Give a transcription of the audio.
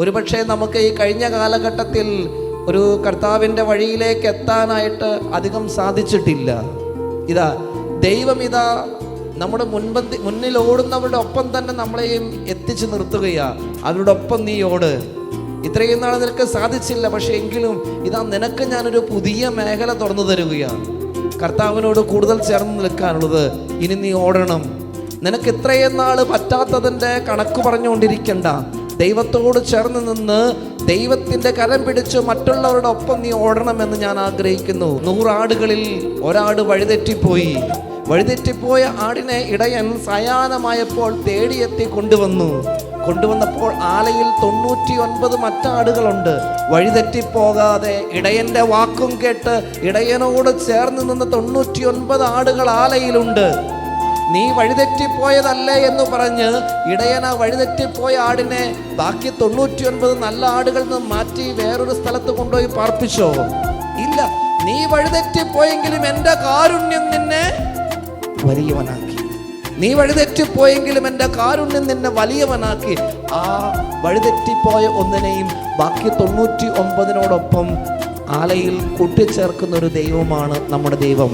ഒരുപക്ഷെ നമുക്ക് ഈ കഴിഞ്ഞ കാലഘട്ടത്തിൽ ഒരു കർത്താവിൻ്റെ വഴിയിലേക്ക് എത്താനായിട്ട് അധികം സാധിച്ചിട്ടില്ല. ഇതാ ദൈവം നമ്മുടെ മുന്നിൽ ഓടുന്നവരുടെ ഒപ്പം തന്നെ നമ്മളെയും എത്തിച്ചു നിർത്തുകയാ. അവരുടെ ഒപ്പം നീ ഓട്. ഇത്രയും നാൾ നിനക്ക് സാധിച്ചില്ല, പക്ഷെ എങ്കിലും ഇതാ നിനക്ക് ഞാനൊരു പുതിയ മേഖല തുറന്നു തരുകയാണ്. കർത്താവിനോട് കൂടുതൽ ചേർന്ന് നിൽക്കാനുള്ളത്. ഇനി നീ ഓടണം. നിനക്ക് ഇത്രയും നാൾ പറ്റാത്തതിൻ്റെ കണക്ക് പറഞ്ഞുകൊണ്ടിരിക്കണ്ട. ദൈവത്തോട് ചേർന്ന് നിന്ന് ദൈവത്തിൻ്റെ കരം പിടിച്ച് മറ്റുള്ളവരുടെ ഒപ്പം നീ ഓടണമെന്ന് ഞാൻ ആഗ്രഹിക്കുന്നു. 100 ആടുകളിൽ ഒരാട് വഴിതെറ്റിപ്പോയ ആടിനെ ഇടയൻ സായാഹ്നമായപ്പോൾ തേടിയെത്തി കൊണ്ടുവന്നപ്പോൾ ആലയിൽ 99 മറ്റാടുകളുണ്ട്. വഴിതെറ്റിപ്പോകാതെ ഇടയൻ്റെ വാക്കും കേട്ട് ഇടയനോട് ചേർന്ന് നിന്ന് 99 ആടുകൾ ആലയിലുണ്ട്. നീ വഴിതെറ്റിപ്പോയതല്ലേ എന്ന് പറഞ്ഞ് ഇടയന വഴിതെറ്റിപ്പോയ ആടിനെ ബാക്കി 99 നല്ല ആടുകളിൽ നിന്ന് മാറ്റി വേറൊരു സ്ഥലത്ത് കൊണ്ടുപോയി പാർപ്പിച്ചോ? ഇല്ല. നീ വഴിതെറ്റിപ്പോയെങ്കിലും എൻ്റെ കാരുണ്യം നിന്നെ വലിയവനാക്കി. നീ വഴിതെറ്റിപ്പോയെങ്കിലും എൻ്റെ കാരുണ്യം നിന്നെ വലിയവനാക്കി. ആ വഴിതെറ്റിപ്പോയ ഒന്നിനെയും ബാക്കി 99നോടൊപ്പം ആലയിൽ കൂട്ടിച്ചേർക്കുന്ന ഒരു ദൈവമാണ് നമ്മുടെ ദൈവം.